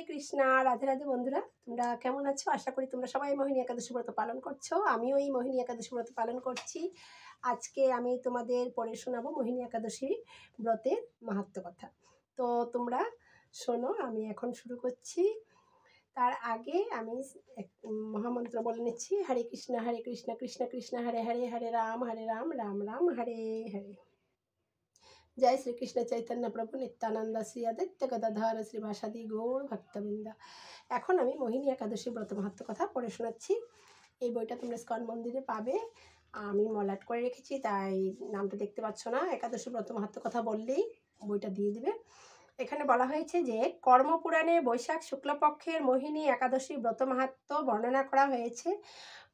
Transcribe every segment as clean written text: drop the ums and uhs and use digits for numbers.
কৃষ্ণা, রাধে রাধে বন্ধুরা, তোমরা কেমন আছো? আশা করি তোমরা সবাই মোহিনী একাদশী ব্রত পালন করছো। আমিও এই মোহিনী একাদশী ব্রত পালন করছি। আজকে আমি তোমাদের পড়ে শোনাবো মোহিনী একাদশী ব্রতের মাহাত্ম্য কথা। তো তোমরা শোনো, আমি এখন শুরু করছি। তার আগে আমি এক মহামন্ত্র বলে নিচ্ছি। হরে কৃষ্ণ কৃষ্ণ কৃষ্ণ হরে হরে, হরে রাম রাম রাম হরে হরে। जय श्री कृष्ण चैतन्य प्रभु नित्यानंद श्री आदित्य गदाधर श्रीवासादि गौर भक्तबृंद। এখন আমি মোহিনী একাদশী ব্রত মাহাত্ম্য কথা পড়ে শোনাচ্ছি। এই বইটা তোমরা স্কন মন্দিরে পাবে। আমি মলাট করে রেখেছি, তাই নামটা দেখতে পাচ্ছ না। একাদশী ব্রত মাহাত্ম্য কথা বললেই বইটা দিয়ে দিবে। এখানে বলা হয়েছে যে কর্মপুরাণে বৈশাখ শুক্লপক্ষের মোহিনী একাদশী ব্রত মাহাত্ম্য বর্ণনা করা হয়েছে।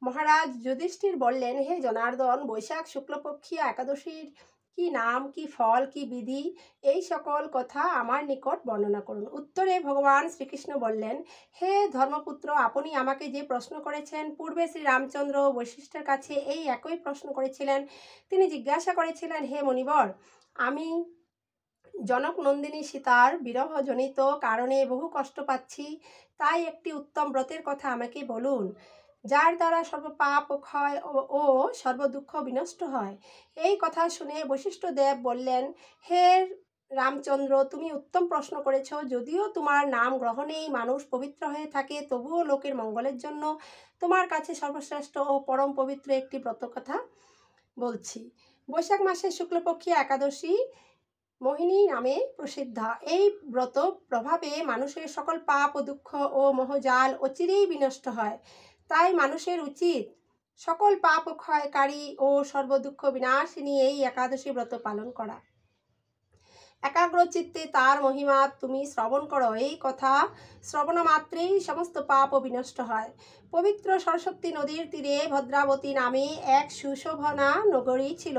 মহারাজ যুধিষ্ঠির বললেন, হে জনার্দন, বৈশাখ শুক্লপক্ষীয় একাদশীর কি নাম, কি ফল, কি বিধি, এই সকল কথা আমার নিকট বর্ণনা করুন। উত্তরে ভগবান শ্রীকৃষ্ণ বললেন, হে ধর্মপুত্র, আপনি আমাকে যে প্রশ্ন করেছেন, পূর্বে শ্রী রামচন্দ্র বশিষ্ঠের কাছে এই একই প্রশ্ন করেছিলেন। তিনি জিজ্ঞাসা করেছিলেন, হে মণিবর, আমি জনক নন্দিনী সীতার বিরহজনিত কারণে বহু কষ্ট পাচ্ছি, তাই একটি উত্তম ব্রতের কথা আমাকে বলুন, যার দ্বারা সর্বপাপ ক্ষয় ও সর্বদুঃখ বিনষ্ট হয়। এই কথা শুনে বশিষ্ঠ দেব বললেন, হে রামচন্দ্র, তুমি উত্তম প্রশ্ন করেছ। যদিও তোমার নাম গ্রহণেই মানুষ পবিত্র হয়ে থাকে, তবুও লোকের মঙ্গলের জন্য তোমার কাছে সর্বশ্রেষ্ঠ ও পরম পবিত্র একটি ব্রত কথা বলছি। বৈশাখ মাসের শুক্লপক্ষী একাদশী মোহিনী নামে প্রসিদ্ধ। এই ব্রত প্রভাবে মানুষের সকল পাপ ও দুঃখ ও মোহজাল অচিরেই বিনষ্ট হয়। তাই মানুষের উচিত সকল পাপ ক্ষয়কারী ও সর্বদুঃখ বিনাশিনী এই একাদশী ব্রত পালন করা। একাগ্র চিত্তে তার মহিমা তুমি শ্রবণ করো। এই কথা শ্রবণ মাত্রেই সমস্ত পাপ বিনষ্ট হয়। পবিত্র সরস্বতী নদীর তীরে ভদ্রাবতী নামে এক সুশোভনা নগরী ছিল।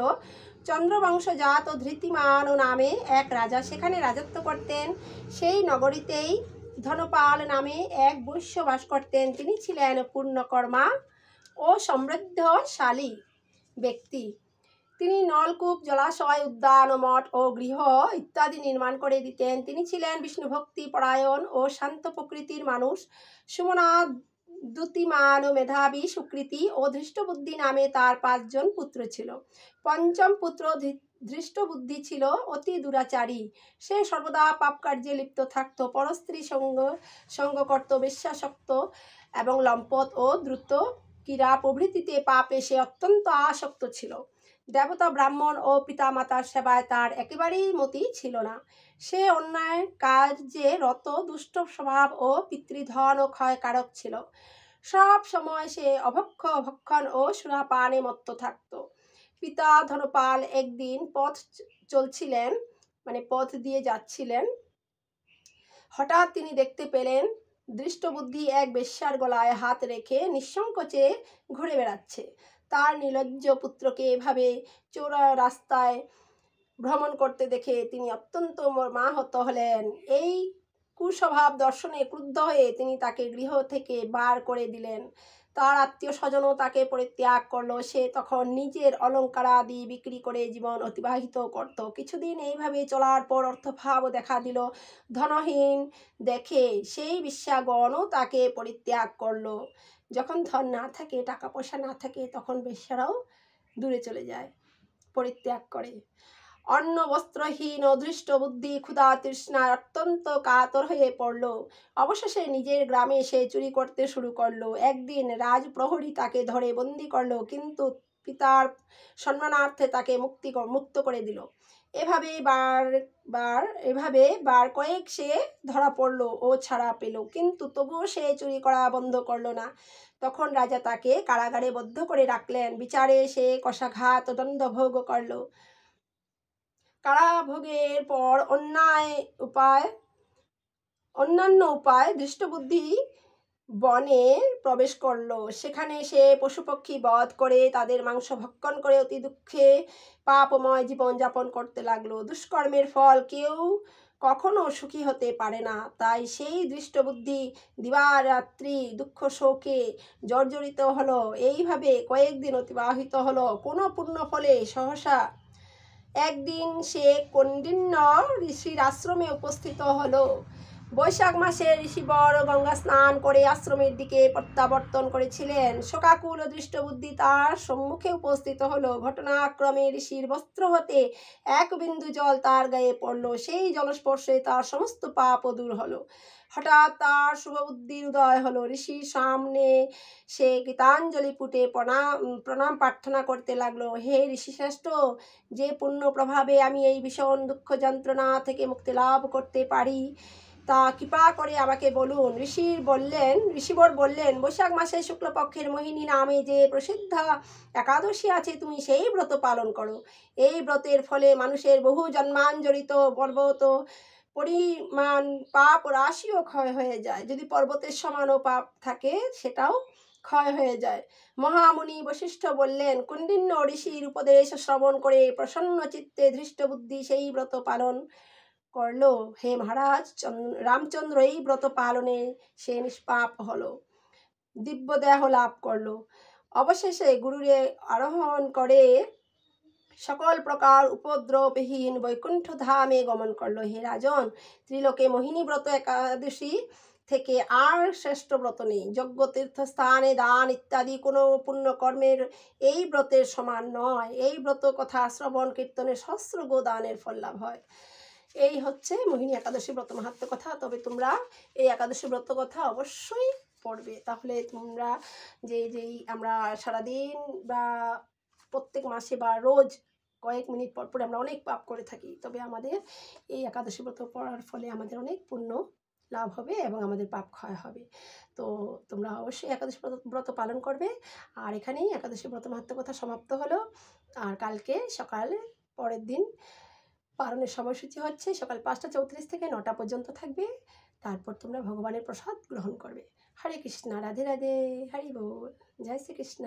চন্দ্রবংশজাত ধৃতিমান নামে এক রাজা সেখানে রাজত্ব করতেন। সেই নগরীতেই ধনপাল নামে এক বৈশ্য বাস করতেন। তিনি ছিলেন পূর্ণকর্মা ও সমৃদ্ধশালী ব্যক্তি। তিনি নলকূপ, জলাশয়, উদ্যান, মঠ ও গৃহ ইত্যাদি নির্মাণ করে দিতেন। তিনি ছিলেন বিষ্ণুভক্তি পরায়ণ ও শান্ত প্রকৃতির মানুষ। সুমনা, দ্যুতিমান ও মেধাবী সুকৃতি ও ধৃষ্টবুদ্ধি নামে তার 5 জন পুত্র ছিল। পঞ্চম পুত্র ধৃষ্টবুদ্ধি ছিল অতি দুরাচারী। সে সর্বদা পাপ কার্যে লিপ্ত থাকত, পরস্ত্রী সঙ্গ করত, বেশ্যাসক্ত এবং লম্পট ও দ্রুত ক্রীড়া প্রভৃতিতে পাপে সে অত্যন্ত আসক্ত ছিল। দেবতা, ব্রাহ্মণ ও পিতামাতার সেবায় তার একেবারেই মতি ছিল না। সে অন্যায় কার্যে রত, দুষ্ট স্বভাব ও পিতৃধন ও ক্ষয়কারক ছিল। সব সময় সে ভক্ষণ ও সুরাপানে মত্ত থাকত। পিতা ধনপাল একদিন পথ দিয়ে যাচ্ছিলেন। হঠাৎ তিনি দেখতে পেলেন দৃষ্টবুদ্ধি এক বেশ্যার গলায় হাত রেখে নিঃসংকোচে ঘুরে বেড়াচ্ছে। তার নির্লজ্জ পুত্রকে এভাবে চোরা রাস্তায় ভ্রমণ করতে দেখে তিনি অত্যন্ত মর্মাহত হলেন। এই কুস্বভাব দর্শনে ক্রুদ্ধ হয়ে তিনি তাকে গৃহ থেকে বার করে দিলেন। তার আত্মীয় স্বজনও তাকে পরিত্যাগ করলো। সে তখন নিজের অলঙ্কারাদি বিক্রি করে জীবন অতিবাহিত করত। কিছুদিন এইভাবে চলার পর অর্থভাব দেখা দিল। ধনহীন দেখে সেই বেশ্যাগণও তাকে পরিত্যাগ করলো। যখন ধন না থাকে, টাকা পয়সা না থাকে, তখন বেশ্যারাও দূরে চলে যায়, পরিত্যাগ করে। অন্ন বস্ত্রহীন ও ধৃষ্ট বুদ্ধি ক্ষুধা তৃষ্ণায় অত্যন্ত কাতর হয়ে পড়ল। অবশেষে নিজের গ্রামে সে চুরি করতে শুরু করলো। একদিন রাজপ্রহরী তাকে ধরে বন্দি করলো, কিন্তু পিতার সম্মানার্থে তাকে মুক্ত করে দিল। এভাবে বার কয়েক সে ধরা পড়লো ও ছাড়া পেল, কিন্তু তবুও সে চুরি করা বন্ধ করলো না। তখন রাজা তাকে কারাগারে বদ্ধ করে রাখলেন। বিচারে সে কষাঘাত দণ্ড ভোগ করল। কারাভোগের পর অন্যান্য উপায় দৃষ্টবুদ্ধি বনে প্রবেশ করলো। সেখানে সে পশুপক্ষী বধ করে তাদের মাংস ভক্ষণ করে অতি দুঃখে পাপময় জীবন যাপন করতে লাগলো। দুষ্কর্মের ফল কেউ কখনো সুখী হতে পারে না। তাই সেই দৃষ্টবুদ্ধি দিবারাত্রি দুঃখ শোকে জর্জরিত হলো। এইভাবে কয়েকদিন অতিবাহিত হলো। কোনো পূর্ণ ফলে সহসা একদিন সে কৌন্ডিন্য ঋষির আশ্রমে উপস্থিত হলো। বৈশাখ মাসে ঋষিবর গঙ্গা স্নান করে আশ্রমের দিকে প্রত্যাবর্তন করেছিলেন। শোকাকুল ও দৃষ্টবুদ্ধি তার সম্মুখে উপস্থিত হলো। ঘটনাক্রমে ঋষির বস্ত্র হতে এক বিন্দু জল তার গায়ে পড়ল। সেই জলস্পর্শে তার সমস্ত পাপ দূর হলো। হঠাৎ তার শুভবুদ্ধির উদয় হলো। ঋষির সামনে সে গীতাঞ্জলি পুটে প্রণাম প্রার্থনা করতে লাগলো। হে ঋষিশ্রেষ্ঠ, যে পুণ্য প্রভাবে আমি এই ভীষণ দুঃখ যন্ত্রণা থেকে মুক্তি লাভ করতে পারি তা কৃপা করে আমাকে বলুন। ঋষিবর বললেন, বৈশাখ মাসে শুক্লপক্ষের মোহিনী নামে যে প্রসিদ্ধ একাদশী আছে তুমি সেই ব্রত পালন করো। এই ব্রতের ফলে মানুষের বহু জন্মাঞ্জলিত পর্বত পরিমাণ পাপ রাশিও ক্ষয় হয়ে যায়। যদি পর্বতের সমানও পাপ থাকে সেটাও ক্ষয় হয়ে যায়। মহামুনি বশিষ্ঠ বললেন, কুণ্ডিন্য ঋষির উপদেশ শ্রবণ করে প্রসন্ন চিত্তে ধৃষ্টবুদ্ধি সেই ব্রত পালন করলো। হে মহারাজ, রামচন্দ্র এই ব্রত পালনে সে নিষ্পাপ হলো, দিব্য দেহ লাভ করলো। অবশেষে গুরুরে আরোহণ করে সকল প্রকার উপদ্রবহীন বৈকুণ্ঠ ধামে গমন করলো। হে রাজন, ত্রিলোকে মোহিনী ব্রত একাদশী থেকে আর শ্রেষ্ঠ ব্রত নেই। যজ্ঞ, তীর্থস্থানে দান ইত্যাদি কোনো পুণ্যকর্মের এই ব্রতের সমান নয়। এই ব্রত কথা শ্রবণ কীর্তনে সহস্র গোদানের ফল লাভ হয়। এই হচ্ছে মোহিনী একাদশী ব্রত মাহাত্ম্য কথা। তবে তোমরা এই একাদশী ব্রত কথা অবশ্যই পড়বে, তাহলে তোমরা যেই আমরা সারাদিন বা প্রত্যেক মাসে বা রোজ কয়েক মিনিট পর পর আমরা অনেক পাপ করে থাকি, তবে আমাদের এই একাদশী ব্রত পড়ার ফলে আমাদের অনেক পুণ্য লাভ হবে এবং আমাদের পাপ ক্ষয় হবে। তো তোমরা অবশ্যই একাদশী ব্রত পালন করবে। আর এখানেই একাদশী ব্রত মাহাত্ম্য কথা সমাপ্ত হলো। আর কালকে সকালে পরের দিন পালনের সময়সূচি হচ্ছে সকাল 5টা 34 থেকে 9টা পর্যন্ত থাকবে। তারপর তোমরা ভগবানের প্রসাদ গ্রহণ করবে। হরে কৃষ্ণা, রাধে রাধে, হরি বল, জয় শ্রীকৃষ্ণ।